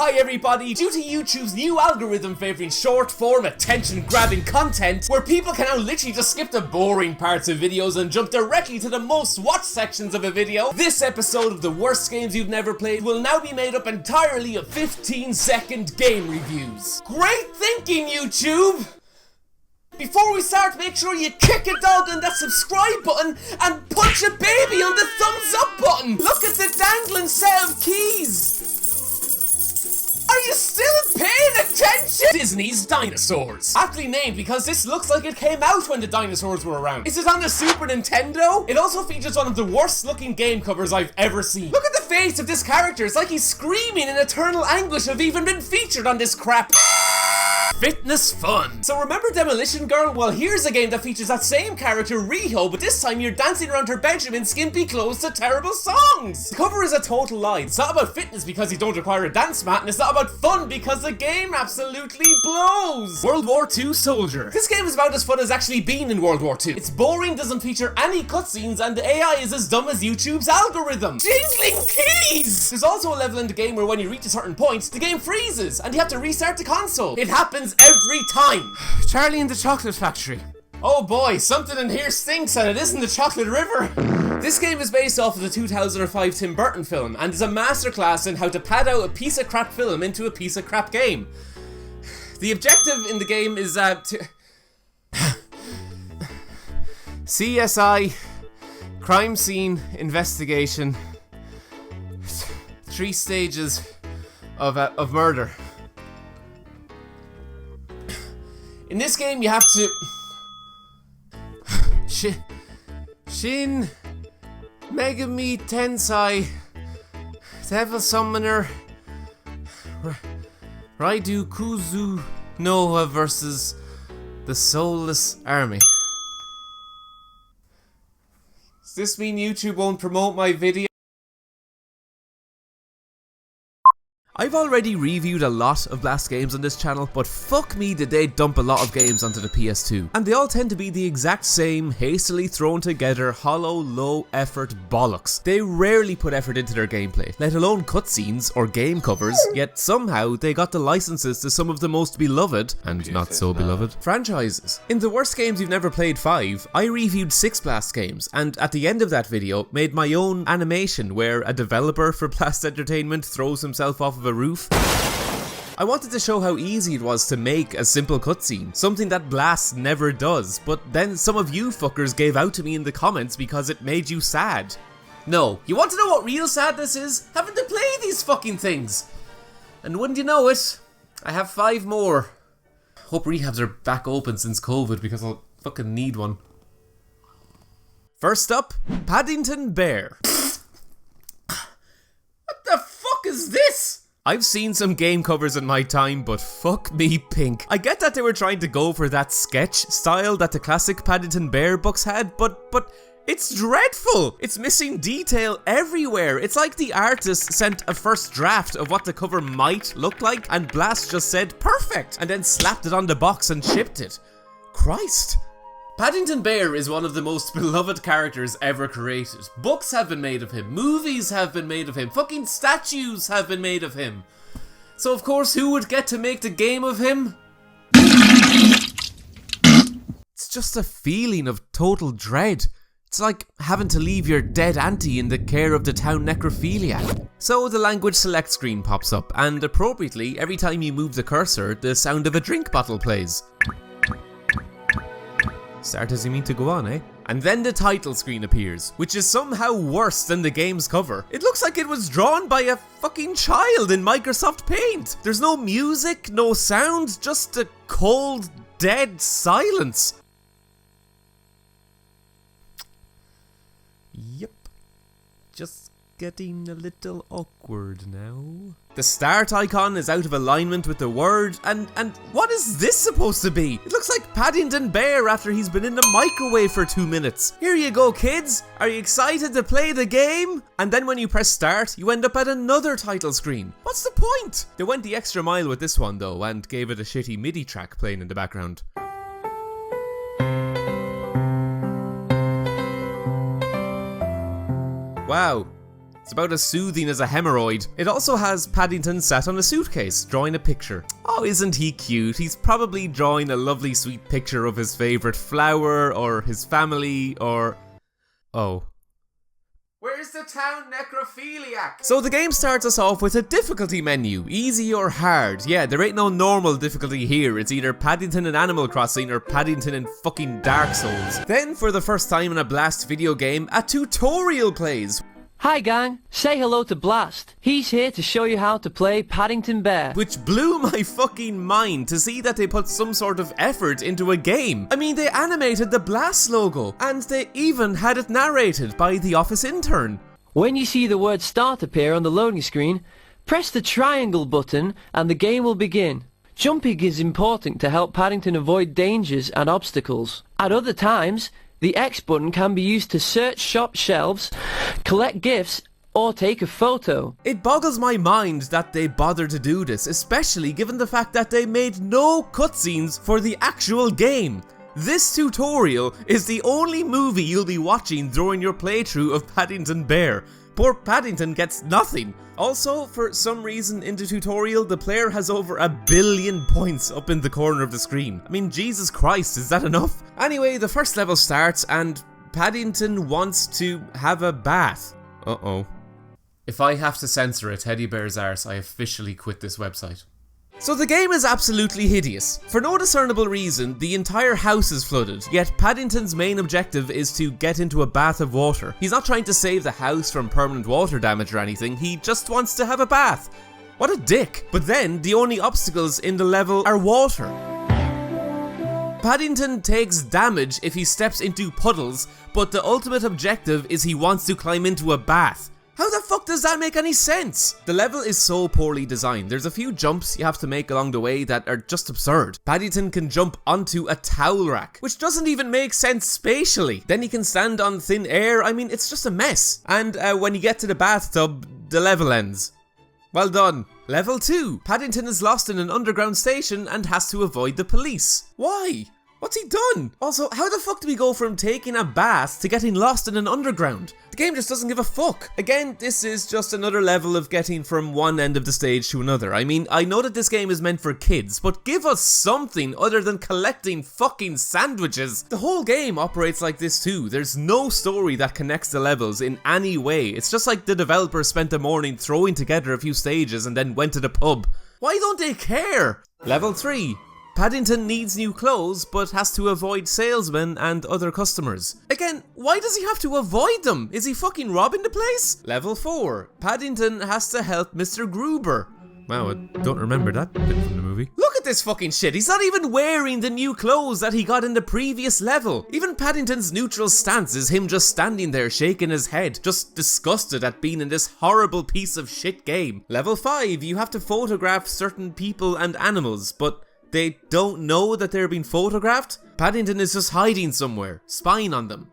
Hi everybody! Due to YouTube's new algorithm favouring short-form, attention-grabbing content, where people can now literally just skip the boring parts of videos and jump directly to the most watched sections of a video, this episode of the worst games you've never played will now be made up entirely of 15-second game reviews. Great thinking, YouTube! Before we start, make sure you kick a dog on that subscribe button and punch a baby on the thumbs up button! Look at the dangling set of keys! Are you still paying attention? Disney's Dinosaurs. Aptly named because this looks like it came out when the dinosaurs were around. Is it on the Super Nintendo? It also features one of the worst looking game covers I've ever seen. Look at the face of this character. It's like he's screaming in eternal anguish of even been featured on this crap. Fitness fun. So remember Demolition Girl? Well, here's a game that features that same character, Riho, but this time you're dancing around her bedroom in skimpy clothes to terrible songs. The cover is a total lie. It's not about fitness because you don't require a dance mat, and it's not about fun because the game absolutely blows. World War II Soldier. This game is about as fun as actually being in World War II. It's boring, doesn't feature any cutscenes, and the AI is as dumb as YouTube's algorithm. Jingling keys! There's also a level in the game where when you reach a certain point, the game freezes, and you have to restart the console. It happens every time. Charlie and the Chocolate Factory. Oh boy, something in here stinks and it isn't the Chocolate River. This game is based off of the 2005 Tim Burton film and is a masterclass in how to pad out a piece of crap film into a piece of crap game. The objective in the game is to CSI crime scene investigation. 3 stages of murder. In this game, you have to Shin Megami Tensei Devil Summoner Raidu Kuzu Noa versus the Soulless Army. Does this mean YouTube won't promote my video? I've already reviewed a lot of Blast games on this channel, but fuck me did they dump a lot of games onto the PS2. And they all tend to be the exact same, hastily thrown together, hollow, low effort bollocks. They rarely put effort into their gameplay, let alone cutscenes or game covers, yet somehow they got the licenses to some of the most beloved, and not so beloved, franchises. In the Worst Games You've Never Played 5, I reviewed 6 Blast games, and at the end of that video, made my own animation where a developer for Blast Entertainment throws himself off of a roof. I wanted to show how easy it was to make a simple cutscene, something that Blast never does, but then some of you fuckers gave out to me in the comments because it made you sad. No, you want to know what real sadness is? Having to play these fucking things! And wouldn't you know it, I have 5 more. Hope rehabs are back open since COVID because I'll fucking need one. First up, Paddington Bear. What the fuck is this? I've seen some game covers in my time, but fuck me pink. I get that they were trying to go for that sketch style that the classic Paddington Bear books had, but it's dreadful. It's missing detail everywhere. It's like the artist sent a first draft of what the cover might look like, and Blast just said perfect, and then slapped it on the box and shipped it. Christ. Paddington Bear is one of the most beloved characters ever created. Books have been made of him, movies have been made of him, fucking statues have been made of him. So of course, who would get to make the game of him? It's just a feeling of total dread. It's like having to leave your dead auntie in the care of the town necrophiliac. So the language select screen pops up, and appropriately, every time you move the cursor, the sound of a drink bottle plays. Start as you mean to go on, eh? And then the title screen appears, which is somehow worse than the game's cover. It looks like it was drawn by a fucking child in Microsoft Paint. There's no music, no sound, just a cold, dead silence. Yep. Just getting a little awkward now. The start icon is out of alignment with the word, and what is this supposed to be? It looks like Paddington Bear after he's been in the microwave for 2 minutes. Here you go, kids. Are you excited to play the game? And then when you press start, you end up at another title screen. What's the point? They went the extra mile with this one though, and gave it a shitty MIDI track playing in the background. Wow. It's about as soothing as a hemorrhoid. It also has Paddington sat on a suitcase, drawing a picture. Oh, isn't he cute? He's probably drawing a lovely sweet picture of his favourite flower, or his family, or... Oh. Where's the town necrophiliac? So the game starts us off with a difficulty menu, easy or hard. Yeah, there ain't no normal difficulty here. It's either Paddington in Animal Crossing or Paddington in fucking Dark Souls. Then, for the first time in a Blast video game, a tutorial plays. Hi gang, say hello to Blast. He's here to show you how to play Paddington Bear. Which blew my fucking mind to see that they put some sort of effort into a game. I mean, they animated the Blast logo, and they even had it narrated by the office intern. When you see the word start appear on the loading screen, press the triangle button and the game will begin. Jumping is important to help Paddington avoid dangers and obstacles. At other times, the X button can be used to search shop shelves, collect gifts, or take a photo. It boggles my mind that they bothered to do this, especially given the fact that they made no cutscenes for the actual game. This tutorial is the only movie you'll be watching during your playthrough of Paddington Bear. Poor Paddington gets nothing. Also, for some reason in the tutorial, the player has over 1 billion points up in the corner of the screen. I mean, Jesus Christ, is that enough? Anyway, the first level starts and Paddington wants to have a bath. Uh-oh. If I have to censor a teddy bear's arse, I officially quit this website. So the game is absolutely hideous. For no discernible reason, the entire house is flooded, yet Paddington's main objective is to get into a bath of water. He's not trying to save the house from permanent water damage or anything, he just wants to have a bath. What a dick. But then, the only obstacles in the level are water. Paddington takes damage if he steps into puddles, but the ultimate objective is he wants to climb into a bath. How the fuck does that make any sense? The level is so poorly designed. There's a few jumps you have to make along the way that are just absurd. Paddington can jump onto a towel rack, which doesn't even make sense spatially. Then he can stand on thin air. I mean, it's just a mess. And when you get to the bathtub, the level ends. Well done. Level 2. Paddington is lost in an underground station and has to avoid the police. Why? What's he done? Also, how the fuck do we go from taking a bath to getting lost in an underground? The game just doesn't give a fuck. Again, this is just another level of getting from one end of the stage to another. I mean, I know that this game is meant for kids, but give us something other than collecting fucking sandwiches. The whole game operates like this too. There's no story that connects the levels in any way. It's just like the developers spent the morning throwing together a few stages and then went to the pub. Why don't they care? Level 3. Paddington needs new clothes, but has to avoid salesmen and other customers. Again, why does he have to avoid them? Is he fucking robbing the place? Level 4. Paddington has to help Mr. Gruber. Wow, I don't remember that bit from the movie. Look at this fucking shit. He's not even wearing the new clothes that he got in the previous level. Even Paddington's neutral stance is him just standing there shaking his head, just disgusted at being in this horrible piece of shit game. Level 5. You have to photograph certain people and animals, but they don't know that they're being photographed? Paddington is just hiding somewhere, spying on them.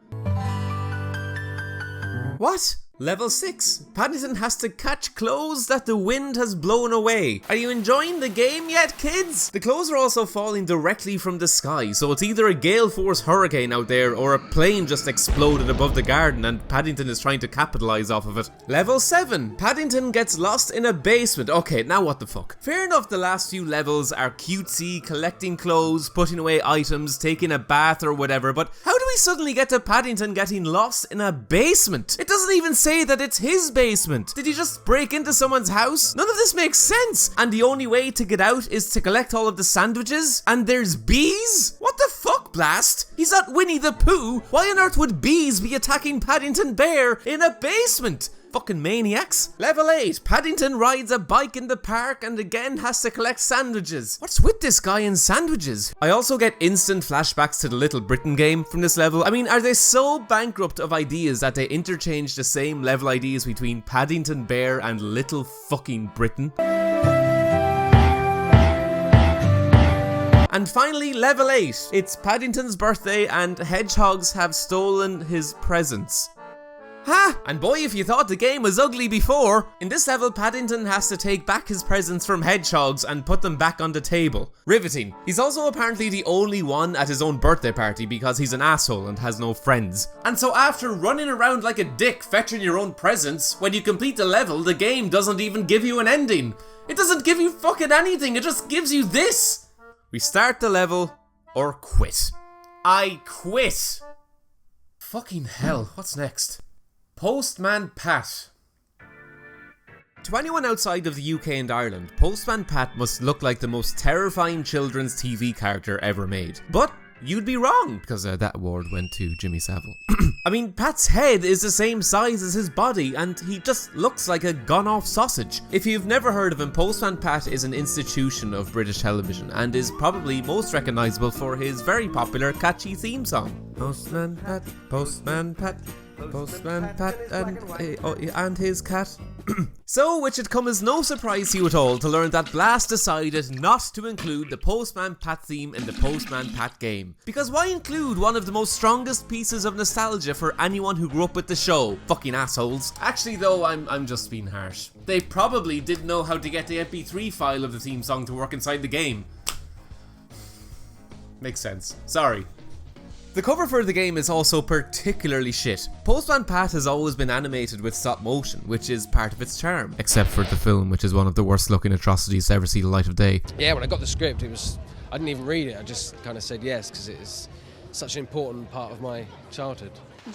What? Level 6. Paddington has to catch clothes that the wind has blown away. Are you enjoying the game yet, kids? The clothes are also falling directly from the sky, so it's either a gale force hurricane out there or a plane just exploded above the garden and Paddington is trying to capitalize off of it. Level 7. Paddington gets lost in a basement. Okay, now what the fuck? Fair enough, the last few levels are cutesy, collecting clothes, putting away items, taking a bath or whatever, but how do we suddenly get to Paddington getting lost in a basement? It doesn't even say that it's his basement. Did he just break into someone's house? None of this makes sense. And the only way to get out is to collect all of the sandwiches? And there's bees? What the fuck, Blast? He's not Winnie the Pooh. Why on earth would bees be attacking Paddington Bear in a basement? Fucking maniacs. Level 8. Paddington rides a bike in the park and again has to collect sandwiches. What's with this guy and sandwiches? I also get instant flashbacks to the Little Britain game from this level. I mean, are they so bankrupt of ideas that they interchange the same level ideas between Paddington Bear and Little fucking Britain? And finally, level 8. It's Paddington's birthday and hedgehogs have stolen his presents. Ha! And boy, if you thought the game was ugly before, in this level Paddington has to take back his presents from hedgehogs and put them back on the table. Riveting. He's also apparently the only one at his own birthday party because he's an asshole and has no friends. And so after running around like a dick fetching your own presents, when you complete the level, the game doesn't even give you an ending. It doesn't give you fucking anything, it just gives you this. We start the level or quit. I quit. Fucking hell, what's next? Postman Pat. To anyone outside of the UK and Ireland, Postman Pat must look like the most terrifying children's TV character ever made. But you'd be wrong, because that award went to Jimmy Savile. I mean, Pat's head is the same size as his body, and he just looks like a gone-off sausage. If you've never heard of him, Postman Pat is an institution of British television, and is probably most recognisable for his very popular, catchy theme song. Postman Pat, Postman Pat, Postman Pat and his cat. So, it should come as no surprise to you at all to learn that Blast decided not to include the Postman Pat theme in the Postman Pat game. Because why include one of the most strongest pieces of nostalgia for anyone who grew up with the show? Fucking assholes. Actually though, I'm just being harsh. They probably didn't know how to get the MP3 file of the theme song to work inside the game. Makes sense. Sorry. The cover for the game is also particularly shit. Postman Pat has always been animated with stop motion, which is part of its charm. Except for the film, which is one of the worst looking atrocities to ever see the light of day. Yeah, when I got the script, I didn't even read it, I just kind of said yes, because it is such an important part of my childhood.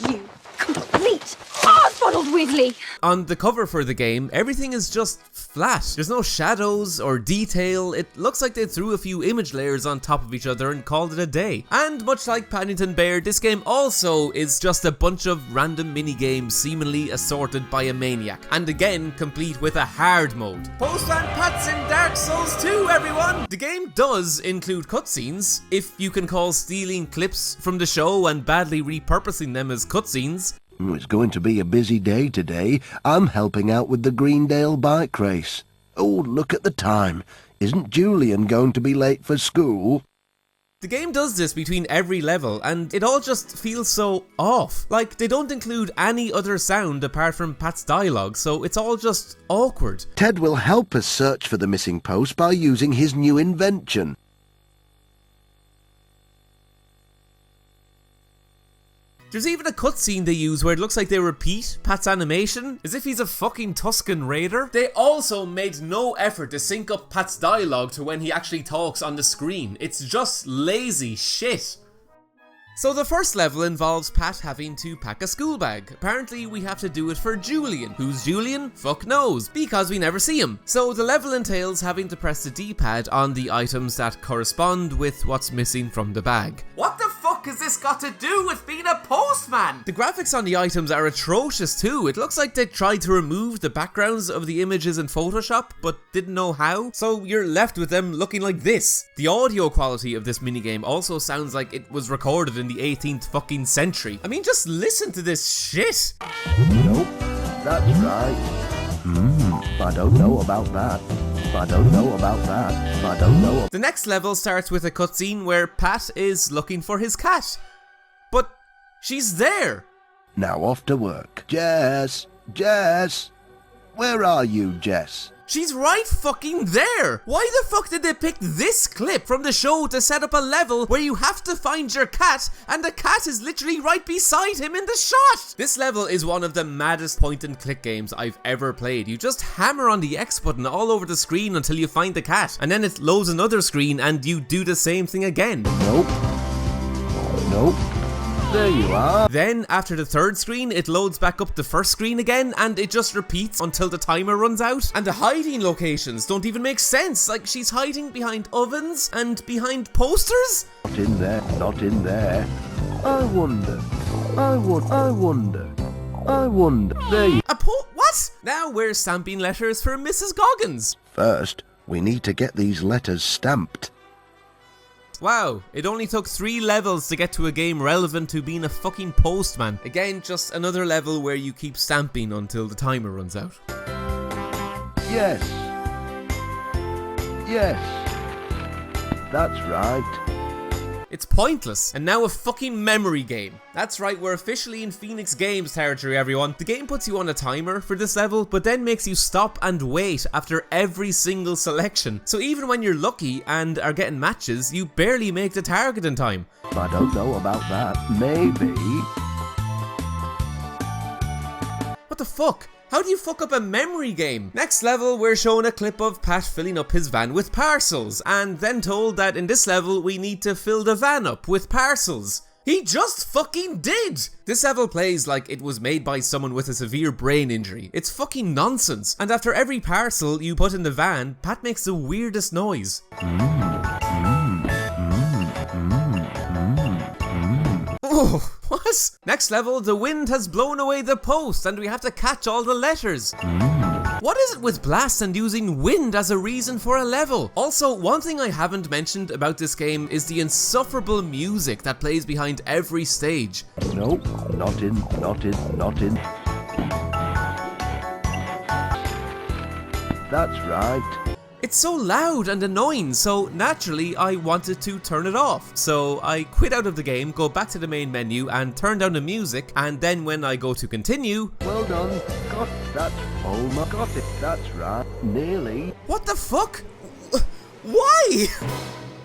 You complete hard-boiled Weasley! On the cover for the game, everything is just flat. There's no shadows or detail. It looks like they threw a few image layers on top of each other and called it a day. And much like Paddington Bear, this game also is just a bunch of random mini-games seemingly assorted by a maniac. And again, complete with a hard mode. Postman Pat's in Dark Souls 2, everyone! The game does include cutscenes, if you can call stealing clips from the show and badly repurposing them as cutscenes. It's going to be a busy day today. I'm helping out with the Greendale bike race. Oh, look at the time. Isn't Julian going to be late for school? The game does this between every level, and it all just feels so off. Like, they don't include any other sound apart from Pat's dialogue, so it's all just awkward. Ted will help us search for the missing post by using his new invention. There's even a cutscene they use where it looks like they repeat Pat's animation, as if he's a fucking Tusken Raider. They also made no effort to sync up Pat's dialogue to when he actually talks on the screen. It's just lazy shit. So the first level involves Pat having to pack a school bag. Apparently we have to do it for Julian. Who's Julian? Fuck knows, because we never see him. So the level entails having to press the D-pad on the items that correspond with what's missing from the bag. What the fuck has this got to do with being a postman? The graphics on the items are atrocious too. It looks like they tried to remove the backgrounds of the images in Photoshop, but didn't know how. So you're left with them looking like this. The audio quality of this minigame also sounds like it was recorded in the 18th fucking century. I mean, just listen to this shit. Nope, that's right. I don't know about that. I don't know about that. I don't know. The next level starts with a cutscene where Pat is looking for his cat. But she's there. Now off to work. Jess! Jess! Where are you, Jess? She's right fucking there! Why the fuck did they pick this clip from the show to set up a level where you have to find your cat and the cat is literally right beside him in the shot? This level is one of the maddest point and click games I've ever played. You just hammer on the X button all over the screen until you find the cat, and then it loads another screen and you do the same thing again. Nope. Nope. There you are. Then, after the third screen, it loads back up the first screen again, and it just repeats until the timer runs out. And the hiding locations don't even make sense. Like, she's hiding behind ovens and behind posters? Not in there, not in there. I wonder. There you What? Now we're stamping letters for Mrs. Goggins. First, we need to get these letters stamped. Wow, it only took 3 levels to get to a game relevant to being a fucking postman. Again, just another level where you keep stamping until the timer runs out. Yes. Yes. That's right. It's pointless, and now a fucking memory game. That's right, we're officially in Phoenix Games territory, everyone. The game puts you on a timer for this level, but then makes you stop and wait after every single selection. So even when you're lucky and are getting matches, you barely make the target in time. I don't know about that. Maybe. What the fuck? How do you fuck up a memory game? Next level, we're shown a clip of Pat filling up his van with parcels, and then told that in this level we need to fill the van up with parcels. He just fucking did! This level plays like it was made by someone with a severe brain injury. It's fucking nonsense. And after every parcel you put in the van, Pat makes the weirdest noise. Oh, what? Next level, the wind has blown away the post and we have to catch all the letters. What is it with Blast and using wind as a reason for a level? Also, one thing I haven't mentioned about this game is the insufferable music that plays behind every stage. Nope, not in. That's right. It's so loud and annoying, so naturally I wanted to turn it off. So I quit out of the game, go back to the main menu and turn down the music, and then when I go to continue... Well done. Got that. Almost got it. That's right. Nearly. What the fuck? Why?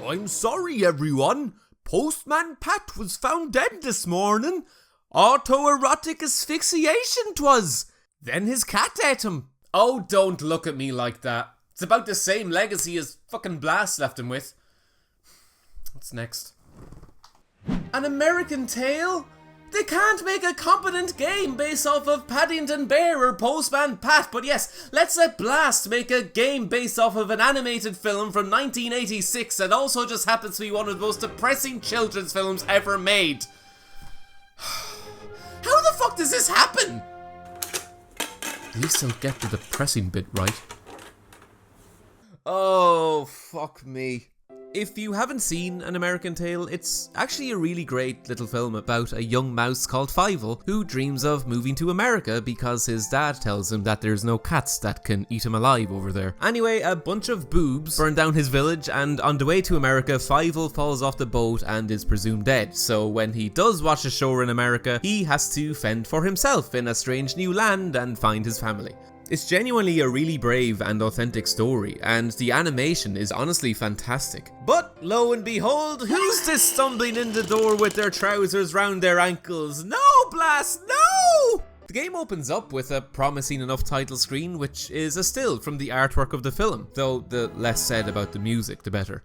I'm sorry everyone. Postman Pat was found dead this morning. Autoerotic asphyxiation 'twas. Then his cat ate him. Oh, don't look at me like that. It's about the same legacy as fucking Blast left him with. What's next? An American Tale? They can't make a competent game based off of Paddington Bear or Postman Pat, but yes, let's let Blast make a game based off of an animated film from 1986 that also just happens to be one of the most depressing children's films ever made. How the fuck does this happen? At least I'll get the depressing bit right. Oh, fuck me. If you haven't seen An American Tale, it's actually a really great little film about a young mouse called Fievel who dreams of moving to America because his dad tells him that there's no cats that can eat him alive over there. Anyway, a bunch of boobs burn down his village, and on the way to America, Fievel falls off the boat and is presumed dead. So when he does watch ashore in America, he has to fend for himself in a strange new land and find his family. It's genuinely a really brave and authentic story, and the animation is honestly fantastic. But lo and behold, who's this stumbling in the door with their trousers round their ankles? No, Blast, no! The game opens up with a promising enough title screen, which is a still from the artwork of the film, though the less said about the music, the better.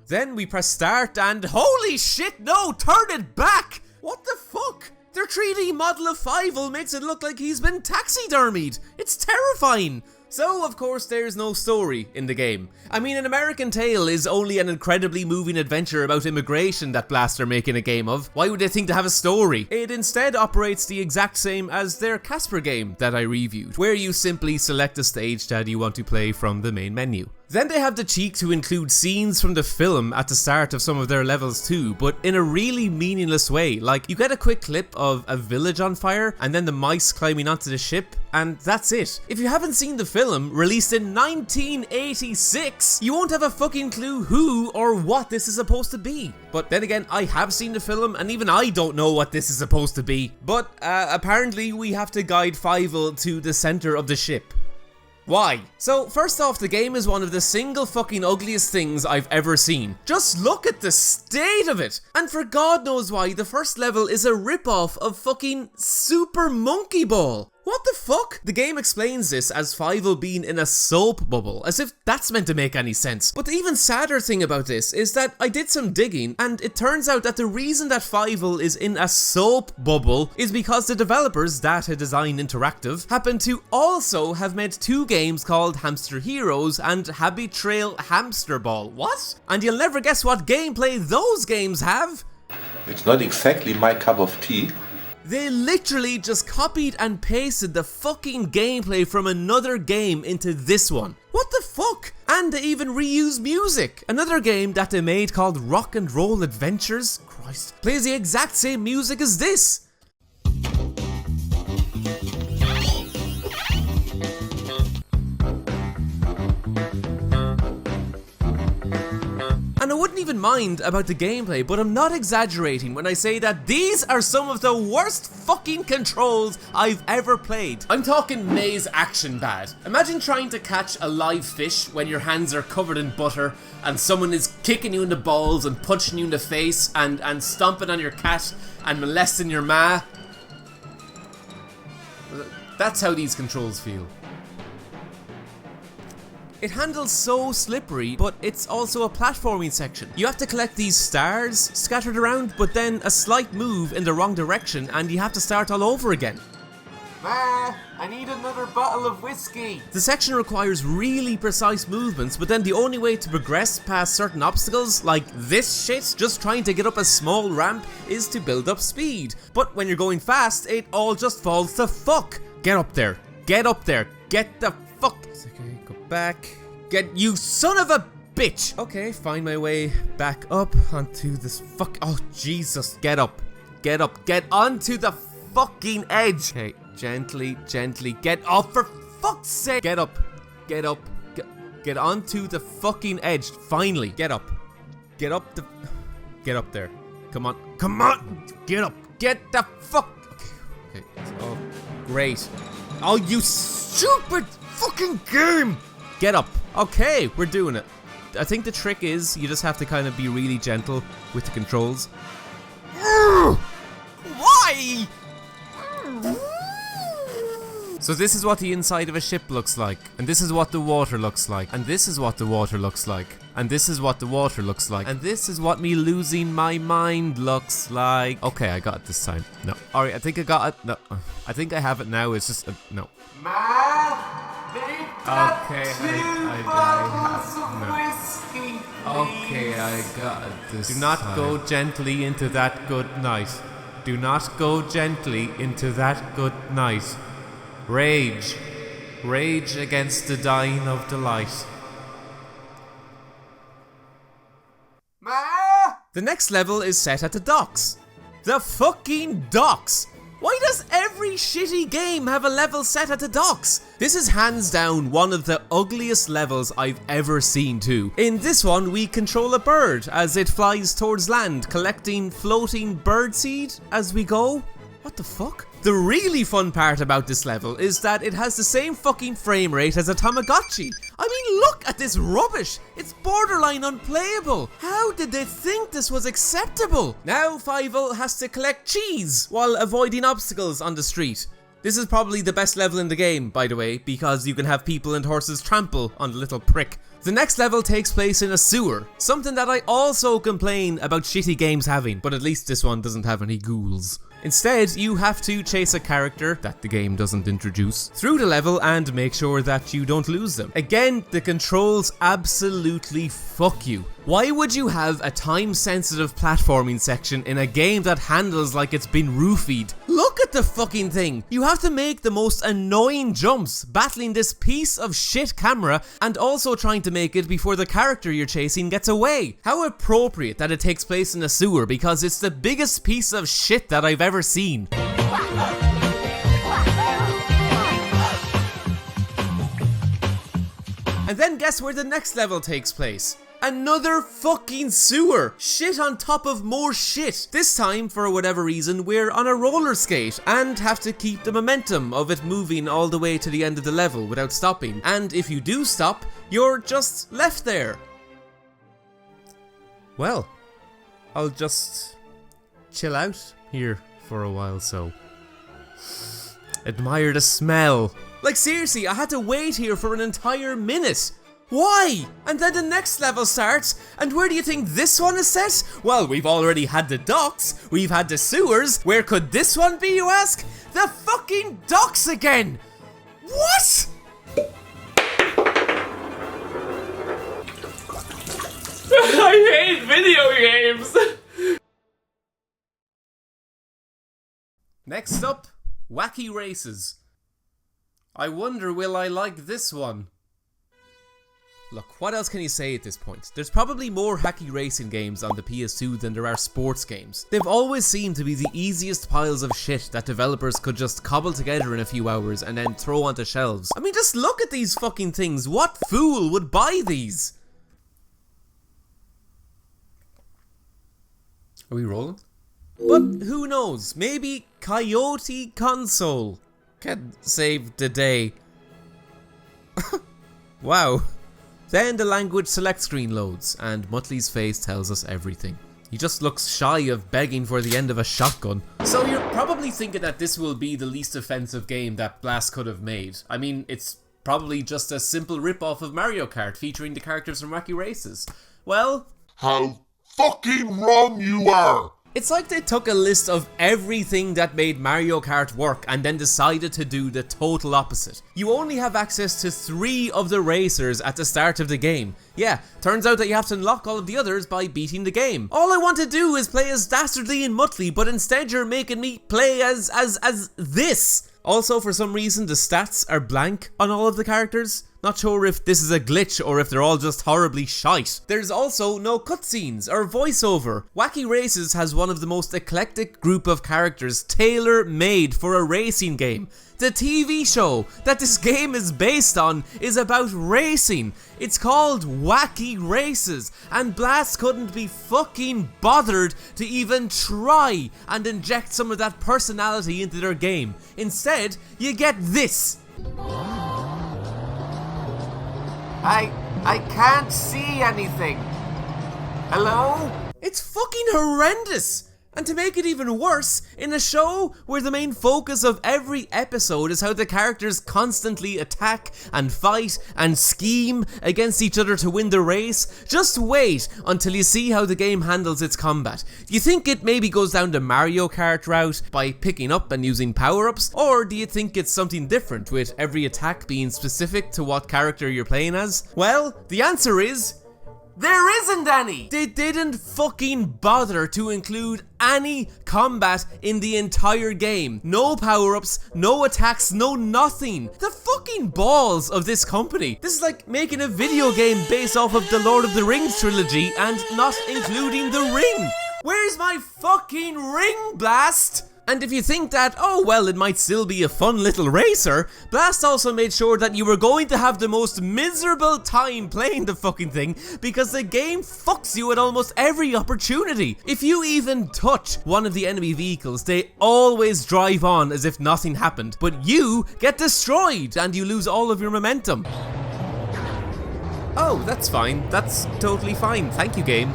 Then we press start and holy shit, no, turn it back! What the fuck? Their 3D model of Fievel makes it look like he's been taxidermied. It's terrifying. So, of course, there's no story in the game. I mean, An American Tale is only an incredibly moving adventure about immigration that Blast are making a game of. Why would they think to have a story? It instead operates the exact same as their Casper game that I reviewed, where you simply select a stage that you want to play from the main menu. Then they have the cheek to include scenes from the film at the start of some of their levels too, but in a really meaningless way. Like, you get a quick clip of a village on fire, and then the mice climbing onto the ship, and that's it. If you haven't seen the film, released in 1986, you won't have a fucking clue who or what this is supposed to be. But then again, I have seen the film, and even I don't know what this is supposed to be. But apparently we have to guide Fievel to the center of the ship. Why? So, first off, the game is one of the single fucking ugliest things I've ever seen. Just look at the state of it! And for God knows why, the first level is a rip-off of fucking Super Monkey Ball. What the fuck? The game explains this as Fievel being in a soap bubble, as if that's meant to make any sense. But the even sadder thing about this is that I did some digging, and it turns out that the reason that Fievel is in a soap bubble is because the developers, Data Design Interactive, happen to also have made two games called Hamster Heroes and Happy Trail Hamster Ball. What? And you'll never guess what gameplay those games have. It's not exactly my cup of tea. They literally just copied and pasted the fucking gameplay from another game into this one. What the fuck? And they even reuse music. Another game that they made called Rock and Roll Adventures, Christ, plays the exact same music as this. in mind about the gameplay, but I'm not exaggerating when I say that these are some of the worst fucking controls I've ever played. I'm talking maze action bad. Imagine trying to catch a live fish when your hands are covered in butter and someone is kicking you in the balls and punching you in the face and stomping on your cat and molesting your ma. That's how these controls feel. It handles so slippery, but it's also a platforming section. You have to collect these stars scattered around, but then a slight move in the wrong direction and you have to start all over again. Ma, I need another bottle of whiskey. The section requires really precise movements, but then the only way to progress past certain obstacles, like this shit, just trying to get up a small ramp, is to build up speed. But when you're going fast, it all just falls to fuck. Get up there. Get up there. Get the fuck. Okay, go back. Get you son of a bitch. Okay, find my way back up onto this fuck. Oh, Jesus. Get up. Get up. Get onto the fucking edge. Okay, gently, gently. Get up for fuck's sake. Get up. Get up. Get onto the fucking edge. Finally. Get up. Get up the... Get up there. Come on. Come on. Get up. Get the fuck... Okay. Oh, great. Oh, you stupid fucking game. Get up. Okay, we're doing it. I think the trick is you just have to kind of be really gentle with the controls. Why? So this is what the inside of a ship looks like, and this is what the water looks like, and this is what the water looks like, and this is what the water looks like, and this is what me losing my mind looks like. Okay, I got it this time. No. Alright, I think I got it. No. I think I have it now. It's just... no. Okay, I got this. Do not go gently into that good night. Do not go gently into that good night. Rage. Rage against the dying of the light. The next level is set at the docks. The fucking docks! Why does every shitty game have a level set at the docks? This is hands down one of the ugliest levels I've ever seen too. In this one, we control a bird as it flies towards land, collecting floating birdseed as we go. What the fuck? The really fun part about this level is that it has the same fucking frame rate as a Tamagotchi. I mean, look at this rubbish. It's borderline unplayable. How did they think this was acceptable? Now Fievel has to collect cheese while avoiding obstacles on the street. This is probably the best level in the game, by the way, because you can have people and horses trample on the little prick. The next level takes place in a sewer, something that I also complain about shitty games having, but at least this one doesn't have any ghouls. Instead, you have to chase a character that the game doesn't introduce through the level and make sure that you don't lose them. Again, the controls absolutely fuck you. Why would you have a time-sensitive platforming section in a game that handles like it's been roofied? Look at the fucking thing! You have to make the most annoying jumps, battling this piece of shit camera and also trying to make it before the character you're chasing gets away. How appropriate that it takes place in a sewer, because it's the biggest piece of shit that I've ever seen. And then guess where the next level takes place? Another fucking sewer! Shit on top of more shit! This time, for whatever reason, we're on a roller skate and have to keep the momentum of it moving all the way to the end of the level without stopping. And if you do stop, you're just left there. Well, I'll just chill out here for a while, so admire the smell. Like seriously, I had to wait here for an entire minute. Why? And then the next level starts, and where do you think this one is set? Well, we've already had the docks, we've had the sewers. Where could this one be, you ask? The fucking docks again! What? I hate video games! Next up, Wacky Races. I wonder will I like this one? Look, what else can you say at this point? There's probably more wacky racing games on the PS2 than there are sports games. They've always seemed to be the easiest piles of shit that developers could just cobble together in a few hours and then throw onto shelves. I mean, just look at these fucking things. What fool would buy these? Are we rolling? But who knows? Maybe Coyote Console can save the day. Wow. Then the language select screen loads, and Muttley's face tells us everything. He just looks shy of begging for the end of a shotgun. So you're probably thinking that this will be the least offensive game that Blast could have made. I mean, it's probably just a simple rip-off of Mario Kart featuring the characters from Wacky Races. Well, how fucking wrong you are! It's like they took a list of everything that made Mario Kart work and then decided to do the total opposite. You only have access to 3 of the racers at the start of the game. Yeah, turns out that you have to unlock all of the others by beating the game. All I want to do is play as Dastardly and Muttley, but instead you're making me play as this. Also, for some reason, the stats are blank on all of the characters. Not sure if this is a glitch or if they're all just horribly shite. There's also no cutscenes or voiceover. Wacky Races has one of the most eclectic group of characters tailor-made for a racing game. The TV show that this game is based on is about racing. It's called Wacky Races, and Blast couldn't be fucking bothered to even try and inject some of that personality into their game. Instead, you get this. I can't see anything. Hello? It's fucking horrendous! And to make it even worse, in a show where the main focus of every episode is how the characters constantly attack and fight and scheme against each other to win the race, just wait until you see how the game handles its combat. Do you think it maybe goes down the Mario Kart route by picking up and using power-ups? Or do you think it's something different, with every attack being specific to what character you're playing as? Well, the answer is... there isn't any! They didn't fucking bother to include any combat in the entire game. No power-ups, no attacks, no nothing. The fucking balls of this company. This is like making a video game based off of the Lord of the Rings trilogy and not including the ring. Where's my fucking ring, Blast? And if you think that, oh well, it might still be a fun little racer, Blast also made sure that you were going to have the most miserable time playing the fucking thing because the game fucks you at almost every opportunity. If you even touch one of the enemy vehicles, they always drive on as if nothing happened, but you get destroyed and you lose all of your momentum. Oh, that's fine. That's totally fine. Thank you, game.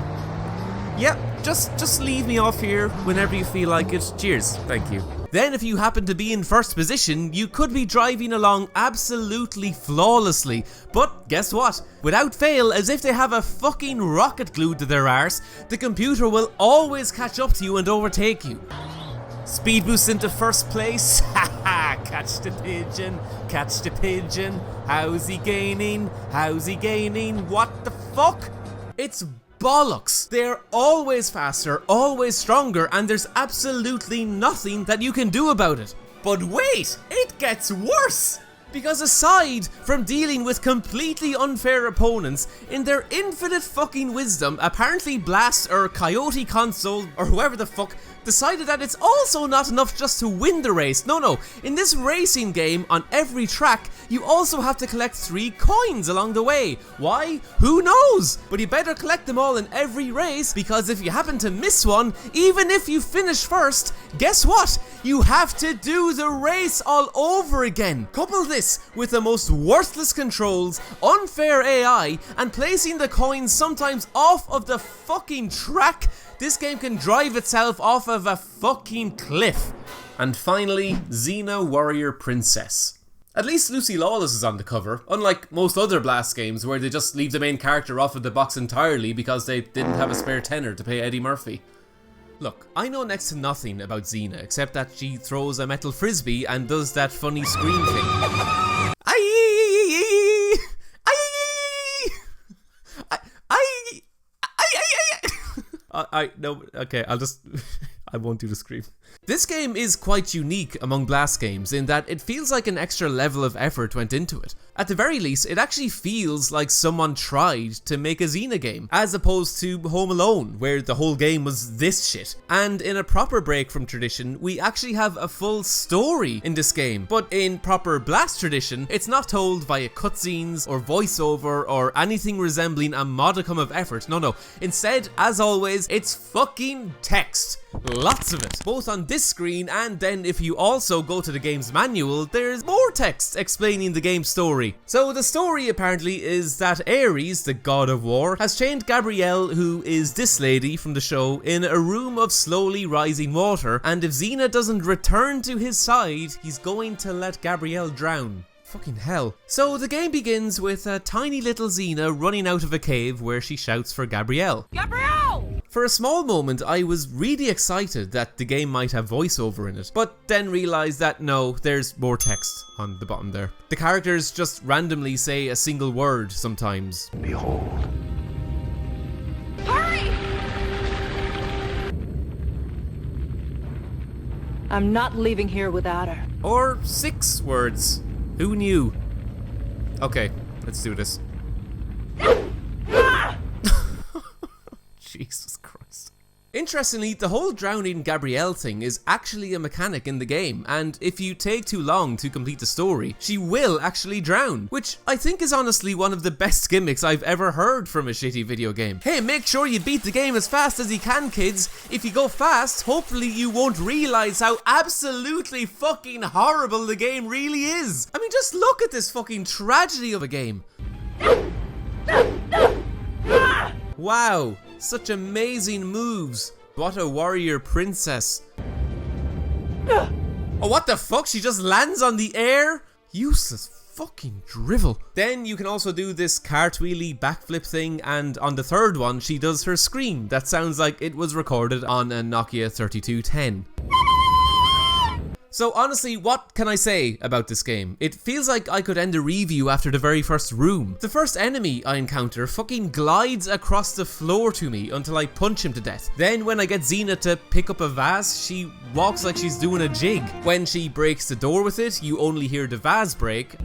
Yep. Just leave me off here whenever you feel like it. Cheers. Thank you. Then if you happen to be in first position, you could be driving along absolutely flawlessly. But guess what? Without fail, as if they have a fucking rocket glued to their arse, the computer will always catch up to you and overtake you. Speed boost into first place. Haha, catch the pigeon, catch the pigeon. How's he gaining? How's he gaining? What the fuck? It's bollocks. They're always faster, always stronger, and there's absolutely nothing that you can do about it. But wait, it gets worse! Because aside from dealing with completely unfair opponents, in their infinite fucking wisdom, apparently Blast or Coyote Console or whoever the fuck decided that it's also not enough just to win the race. No, in this racing game, on every track, you also have to collect 3 coins along the way. Why? Who knows? But you better collect them all in every race, because if you happen to miss one, even if you finish first, guess what? You have to do the race all over again. Couple this with the most worthless controls, unfair AI, and placing the coins sometimes off of the fucking track, this game can drive itself off of a fucking cliff. And finally, Xena Warrior Princess. At least Lucy Lawless is on the cover, unlike most other Blast games where they just leave the main character off of the box entirely because they didn't have a spare tenner to pay Eddie Murphy. Look, I know next to nothing about Xena except that she throws a metal frisbee and does that funny scream thing. No, okay, I won't do the scream. This game is quite unique among Blast games in that it feels like an extra level of effort went into it. At the very least, it actually feels like someone tried to make a Xena game, as opposed to Home Alone, where the whole game was this shit. And in a proper break from tradition, we actually have a full story in this game, but in proper Blast tradition, it's not told via cutscenes or voiceover or anything resembling a modicum of effort. No. Instead, as always, it's fucking text. Lots of it, both on this screen, and then if you also go to the game's manual, there's more text explaining the game's story. So the story apparently is that Ares, the god of war, has chained Gabrielle, who is this lady from the show, in a room of slowly rising water, and if Xena doesn't return to his side, he's going to let Gabrielle drown. Fucking hell. So the game begins with a tiny little Xena running out of a cave where she shouts for Gabrielle. Gabrielle! For a small moment, I was really excited that the game might have voiceover in it, but then realised that no, there's more text on the bottom there. The characters just randomly say a single word sometimes. Behold. Hurry! I'm not leaving here without her. Or 6 words. Who knew? Okay, let's do this. Jesus Christ. Interestingly, the whole drowning Gabrielle thing is actually a mechanic in the game, and if you take too long to complete the story, she will actually drown, which I think is honestly one of the best gimmicks I've ever heard from a shitty video game. Hey, make sure you beat the game as fast as you can, kids. If you go fast, hopefully you won't realize how absolutely fucking horrible the game really is. I mean, just look at this fucking tragedy of a game. Wow. Such amazing moves. What a warrior princess. Oh, what the fuck? She just lands on the air? Useless fucking drivel. Then you can also do this cartwheely backflip thing, and on the third one, she does her scream that sounds like it was recorded on a Nokia 3210. So honestly, what can I say about this game? It feels like I could end a review after the very first room. The first enemy I encounter fucking glides across the floor to me until I punch him to death. Then when I get Xena to pick up a vase, she walks like she's doing a jig. When she breaks the door with it, you only hear the vase break.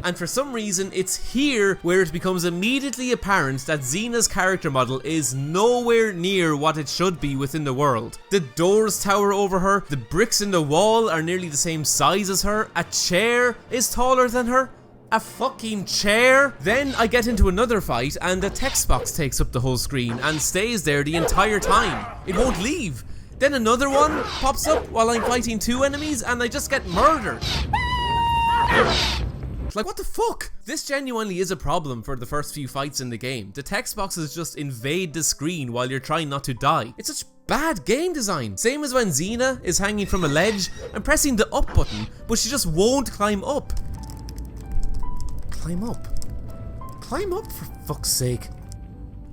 And for some reason, it's here where it becomes immediately apparent that Xena's character model is nowhere near what it should be within the world. The doors tower over her, the bricks in the wall are nearly the same size as her, a chair is taller than her. A fucking chair? Then I get into another fight and a text box takes up the whole screen and stays there the entire time. It won't leave. Then another one pops up while I'm fighting 2 enemies and I just get murdered. Like, what the fuck? This genuinely is a problem for the first few fights in the game. The text boxes just invade the screen while you're trying not to die. It's such bad game design. Same as when Xena is hanging from a ledge and pressing the up button, but she just won't climb up. Climb up? Climb up, for fuck's sake.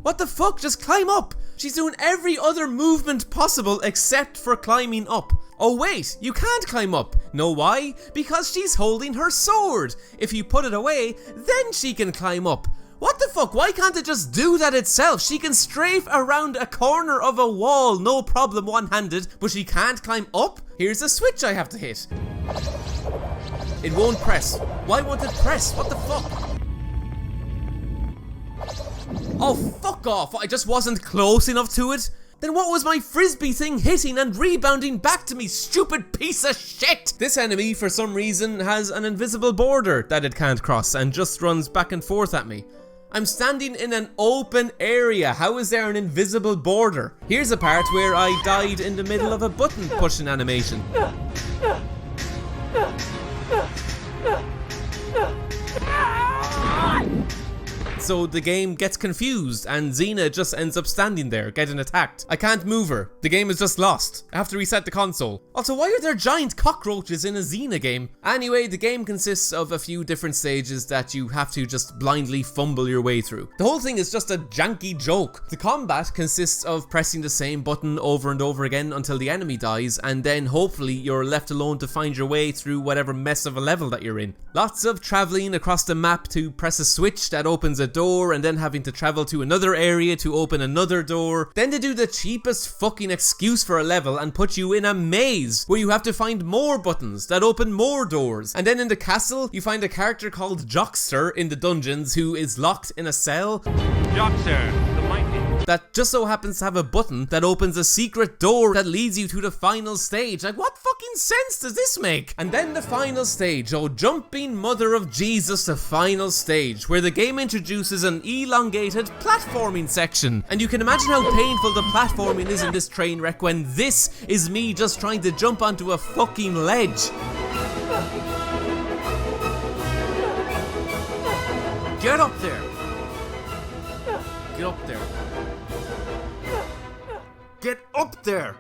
What the fuck? Just climb up! She's doing every other movement possible except for climbing up. Oh wait, you can't climb up. Know why? Because she's holding her sword. If you put it away, then she can climb up. What the fuck? Why can't it just do that itself? She can strafe around a corner of a wall, no problem, one-handed, but she can't climb up? Here's a switch I have to hit. It won't press. Why won't it press? What the fuck? Oh, fuck off. I just wasn't close enough to it. Then what was my frisbee thing hitting and rebounding back to me, stupid piece of shit? This enemy, for some reason, has an invisible border that it can't cross and just runs back and forth at me. I'm standing in an open area. How is there an invisible border? Here's a part where I died in the middle of a button pushing animation. So the game gets confused and Xena just ends up standing there getting attacked. I can't move her. The game is just lost. I have to reset the console. Also, why are there giant cockroaches in a Xena game? Anyway, the game consists of a few different stages that you have to just blindly fumble your way through. The whole thing is just a janky joke. The combat consists of pressing the same button over and over again until the enemy dies, and then hopefully you're left alone to find your way through whatever mess of a level that you're in. Lots of traveling across the map to press a switch that opens a door and then having to travel to another area to open another door. Then they do the cheapest fucking excuse for a level and put you in a maze where you have to find more buttons that open more doors. And then in the castle, you find a character called Jockster in the dungeons who is locked in a cell. Jockster, the mighty. That just so happens to have a button that opens a secret door that leads you to the final stage. Like, what fucking sense does this make? And then the final stage, oh jumping mother of Jesus, the final stage, where the game introduces an elongated platforming section. And you can imagine how painful the platforming is in this train wreck when this is me just trying to jump onto a fucking ledge. Get up there! Get up there. Get up there!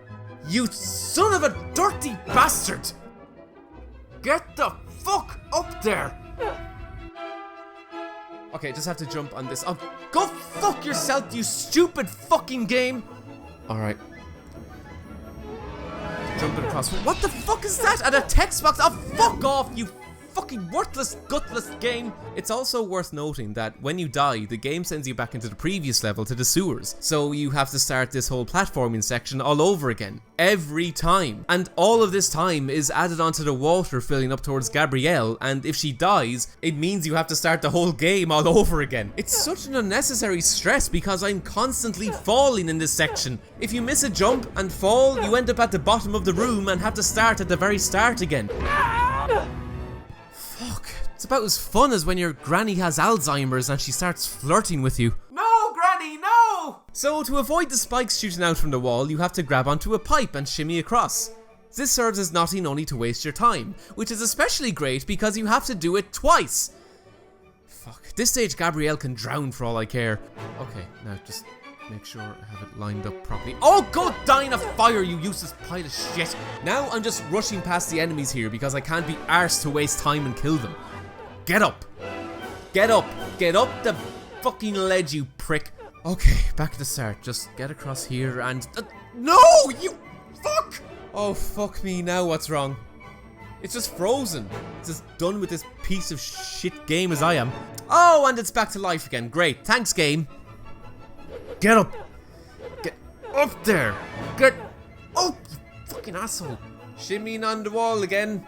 You son of a dirty bastard! Get the fuck up there! Okay, just have to jump on this. Oh, go fuck yourself, you stupid fucking game! Alright. Jumping across. What the fuck is that? At a text box? Oh, fuck off, you fucking worthless, gutless game. It's also worth noting that when you die, the game sends you back into the previous level to the sewers. So you have to start this whole platforming section all over again. Every time. And all of this time is added onto the water filling up towards Gabrielle, and if she dies, it means you have to start the whole game all over again. It's such an unnecessary stress because I'm constantly falling in this section. If you miss a jump and fall, you end up at the bottom of the room and have to start at the very start again. Fuck, it's about as fun as when your granny has Alzheimer's and she starts flirting with you. No, granny, no! So to avoid the spikes shooting out from the wall, you have to grab onto a pipe and shimmy across. This serves as nothing only to waste your time, which is especially great because you have to do it twice. Fuck, at this stage Gabrielle can drown for all I care. Okay, now just make sure I have it lined up properly. Oh, go die in a fire, you useless pile of shit. Now I'm just rushing past the enemies here because I can't be arsed to waste time and kill them. Get up. Get up. Get up the fucking ledge, you prick. Okay, back to the start. Just get across here and... no, you... fuck! Oh, fuck me now, what's wrong? It's just frozen. It's as done with this piece of shit game as I am. Oh, and it's back to life again. Great. Thanks, game. Get up! Get up there! Get up, you fucking asshole! Shimmying on the wall again.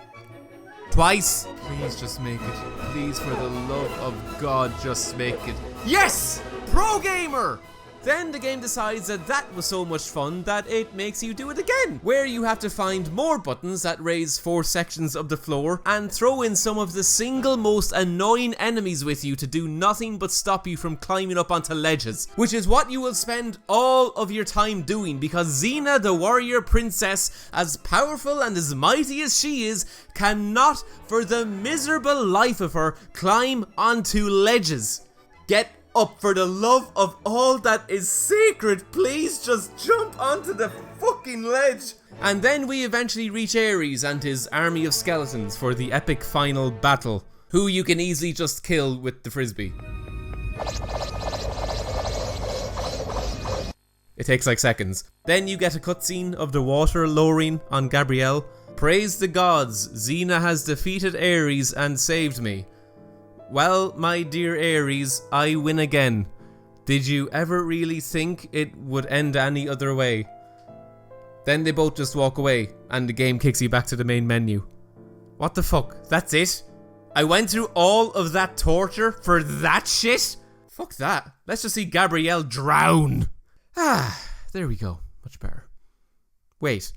Twice! Please just make it. Please, for the love of God, just make it. Yes! Pro gamer! Then the game decides that that was so much fun that it makes you do it again, where you have to find more buttons that raise 4 sections of the floor and throw in some of the single most annoying enemies with you to do nothing but stop you from climbing up onto ledges, which is what you will spend all of your time doing because Xena, the warrior princess, as powerful and as mighty as she is, cannot for the miserable life of her climb onto ledges. Get up, for the love of all that is sacred, please just jump onto the fucking ledge. And then we eventually reach Ares and his army of skeletons for the epic final battle, who you can easily just kill with the frisbee. It takes like seconds. Then you get a cutscene of the water lowering on Gabrielle. Praise the gods, Xena has defeated Ares and saved me. Well, my dear Ares, I win again. Did you ever really think it would end any other way? Then they both just walk away, and the game kicks you back to the main menu. What the fuck? That's it? I went through all of that torture for that shit? Fuck that. Let's just see Gabrielle drown. Ah, there we go. Much better. Wait.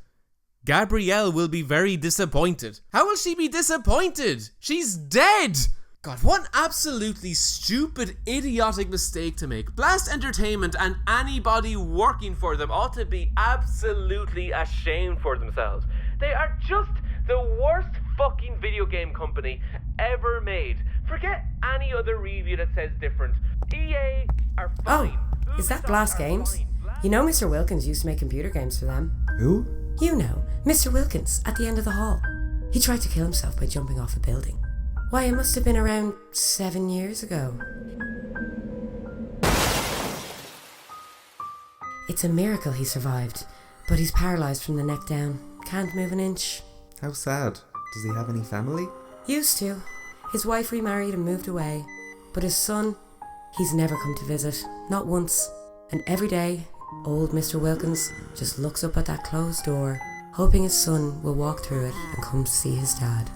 Gabrielle will be very disappointed. How will she be disappointed? She's dead! God, what an absolutely stupid, idiotic mistake to make. Blast Entertainment and anybody working for them ought to be absolutely ashamed for themselves. They are just the worst fucking video game company ever made. Forget any other review that says different. EA are fine. Oh, is that Blast Games? You know Mr. Wilkins used to make computer games for them. Who? You know, Mr. Wilkins, at the end of the hall. He tried to kill himself by jumping off a building. Why, it must have been around 7 years ago. It's a miracle he survived, but he's paralysed from the neck down. Can't move an inch. How sad. Does he have any family? Used to. His wife remarried and moved away. But his son, He's never come to visit, not once. And every day, old Mr. Wilkins just looks up at that closed door, hoping his son will walk through it and come to see his dad.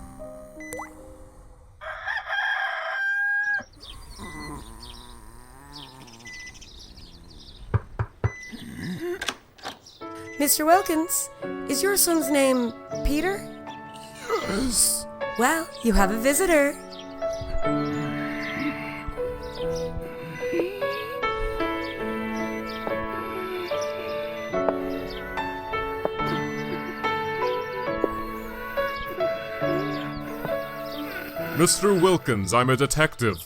Mr. Wilkins, is your son's name Peter? Yes. Well, you have a visitor. Mr. Wilkins, I'm a detective.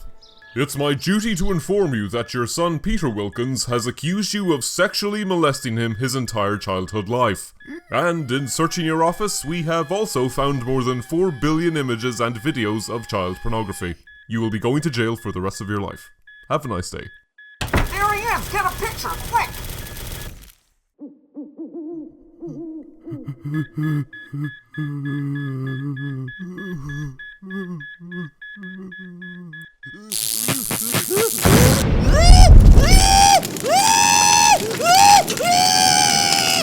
It's my duty to inform you that your son Peter Wilkins has accused you of sexually molesting him his entire childhood life. And in searching your office, we have also found more than 4 billion images and videos of child pornography. You will be going to jail for the rest of your life. Have a nice day. There he is! Get a picture, quick!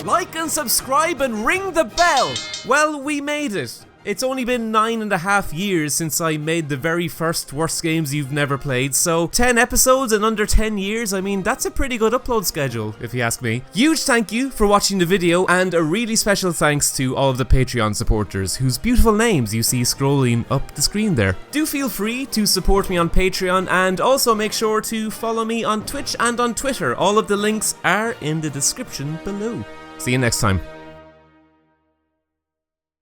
Like and subscribe and ring the bell! Well, we made it. It's only been 9.5 years since I made the very first Worst Games You've Never Played, so 10 episodes in under 10 years, I mean, that's a pretty good upload schedule, if you ask me. Huge thank you for watching the video, and a really special thanks to all of the Patreon supporters, whose beautiful names you see scrolling up the screen there. Do feel free to support me on Patreon, and also make sure to follow me on Twitch and on Twitter. All of the links are in the description below. See you next time.